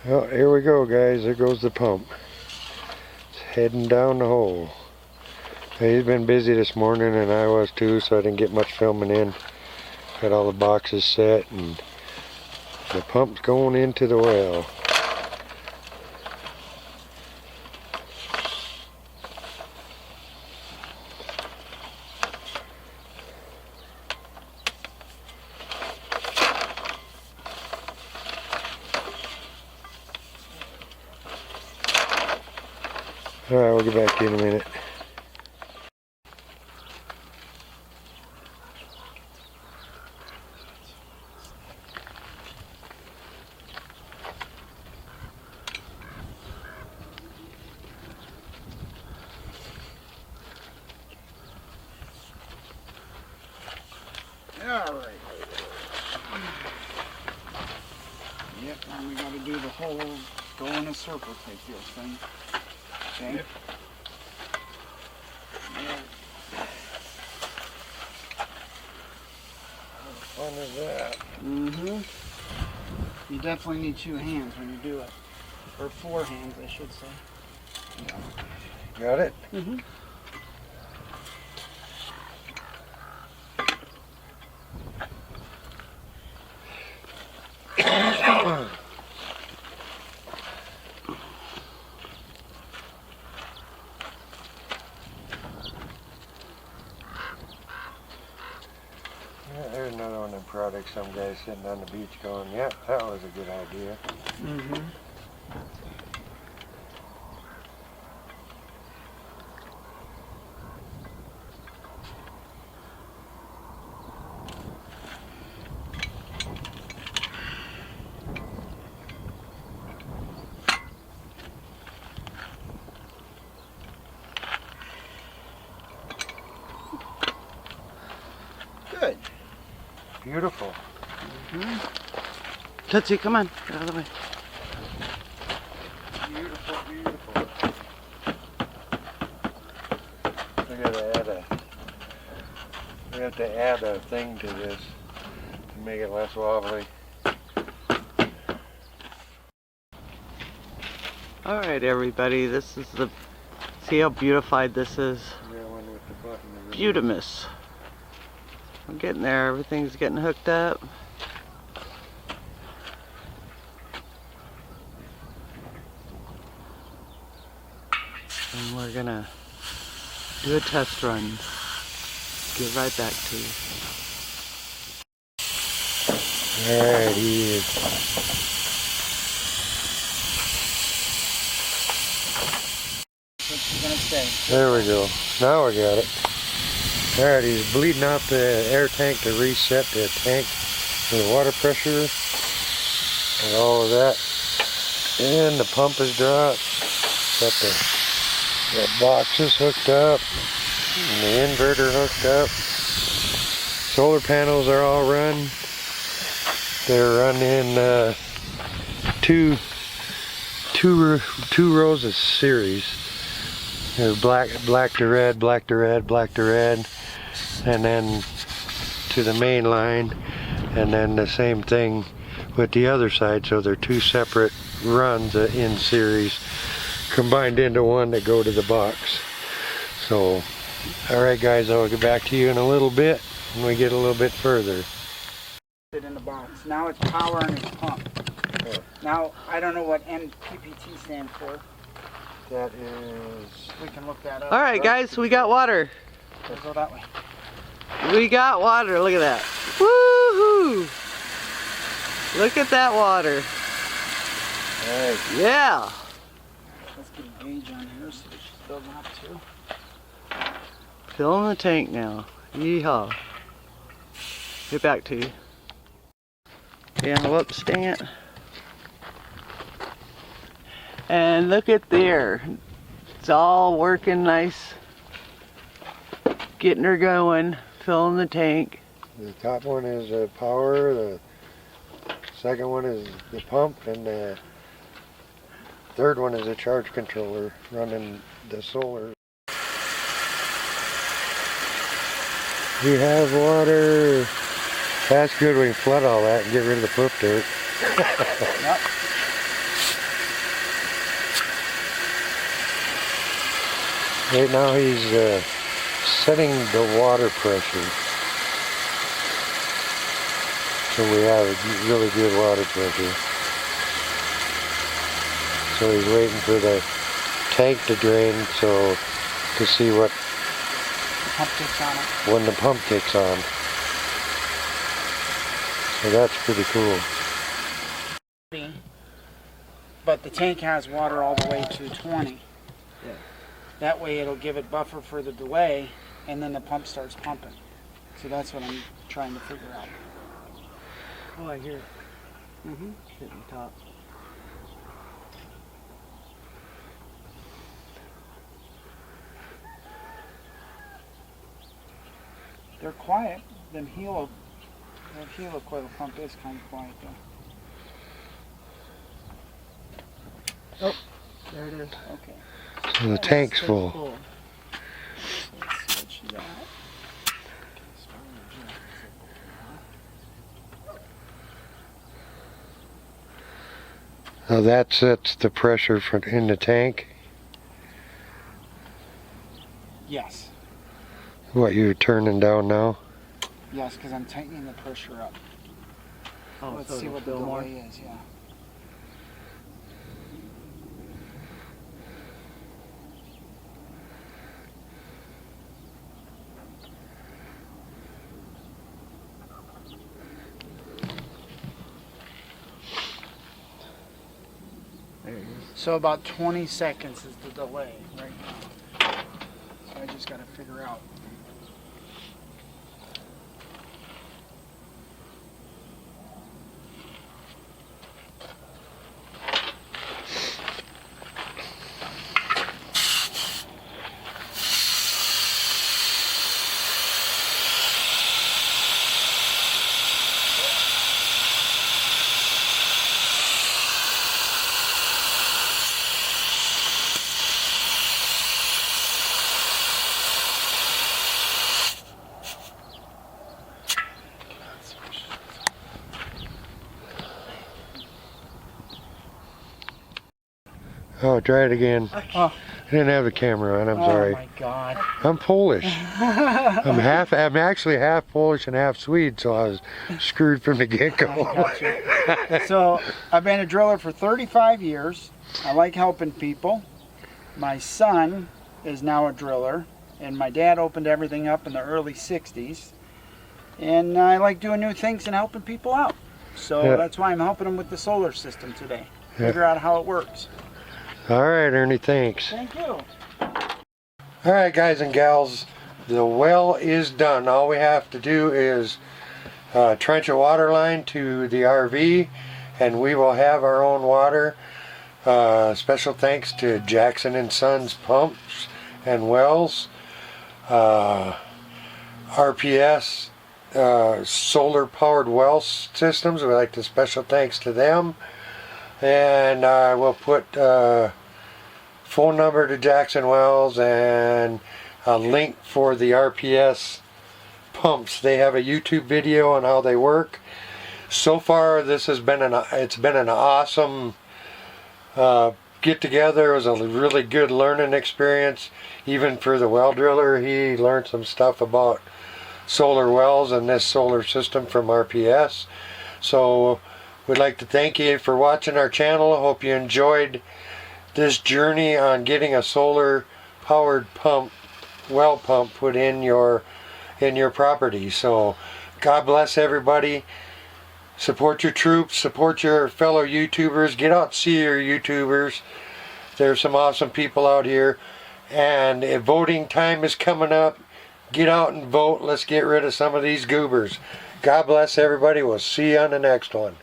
Well, here we go, guys. There goes the pump. It's heading down the hole. He's been busy this morning, and I was too, so I didn't get much filming in. Got all the boxes set, and the pump's going into the well. Alright, we'll get back to you in a minute. Alright. Yep, and we gotta do the whole go in a circle type deal thing. Okay? Yep. How fun is that? Mm-hmm. You definitely need 2 hands when you do it. Or 4 hands, I should say. Got it? Mm-hmm. Yeah, there's another one of them products. Some guys sitting on the beach going, yeah, that was a good idea. Mm-hmm. Good. Beautiful. Mm-hmm. Tootsie, come on. Get out of the way. Beautiful, beautiful. We have to add a thing to this to make it less wobbly. Alright everybody, this is the, see how beautified this is? That one with the button. Beautimous. I'm getting there, everything's getting hooked up. And we're gonna do a test run. Get right back to you. Alright, he is. What's he gonna say? There we go. Now we got it. Alright, he's bleeding out the air tank to reset the tank for the water pressure and all of that. And the pump is dropped. Got the box is hooked up. And the inverter hooked up. Solar panels are all run. They're running two rows of series. There's black to red, black to red, black to red, and then to the main line, and then the same thing with the other side. So they're 2 separate runs in series combined into one that go to the box. So, alright guys, I'll get back to you in a little bit when we get a little bit further. In the box. Now it's power and it's pump. Yeah. Now, I don't know what NPPT stands for. That is... We can look that up. Alright guys, we got water. We'll go that way. We got water, look at that. Woohoo! Look at that water. Alright. Yeah! Let's get a gauge on here so she's building up too. Filling the tank now. Yeehaw. Get back to you. Yeah, whoops, dang it. And look at there. It's all working nice. Getting her going. Filling the tank. The top one is power, the second one is the pump, and the third one is a charge controller running the solar. We have water. That's good, we can flood all that and get rid of the poop dirt. Yep. Right now he's setting the water pressure. So we have a really good water pressure. So he's waiting for the tank to drain so to see what The pump kicks on it. when the pump kicks on. So that's pretty cool. But the tank has water all the way to 20. Yeah. That way it'll give it buffer for the delay, and then the pump starts pumping. So that's what I'm trying to figure out. Oh, I hear it. Mm-hmm. Hitting the top. They're quiet. The helo coil pump is kind of quiet though. Oh, there it is. Okay. So the tank's full. Let's switch that. So that sets the pressure in the tank. Yes. What you're turning down now? Yes, because I'm tightening the pressure up. Oh, Let's so see it'll what the fill more? delay is, yeah. There it is. So about 20 seconds is the delay right now. So I just got to figure out. Oh, try it again. Oh, I didn't have the camera on, I'm oh sorry. my God. I'm Polish. I'm actually half Polish and half Swede, so I was screwed from the get-go. I got you. So I've been a driller for 35 years. I like helping people. My son is now a driller, and my dad opened everything up in the early 60s. And I like doing new things and helping people out. So Yeah. that's why I'm helping them with the solar system today. Yeah. Figure out how it works. All right, Ernie, thanks. Thank you. All right, guys and gals, the well is done. All we have to do is trench a water line to the RV, and we will have our own water. Special thanks to Jackson and Sons Pumps and Wells, RPS solar powered well systems. We'd like to special thanks to them. And I will put phone number to Jackson Wells and a link for the RPS pumps. They have a YouTube video on how they work. So far, this has been it's been an awesome get together. It was a really good learning experience, even for the well driller. He learned some stuff about solar wells and this solar system from RPS. So we'd like to thank you for watching our channel. Hope you enjoyed this journey on getting a solar powered pump, well pump, put in your property. So God bless everybody. Support your troops, support your fellow YouTubers. Get out and see your YouTubers. There's some awesome people out here. And if voting time is coming up, get out and vote. Let's get rid of some of these goobers. God bless everybody. We'll see you on the next one.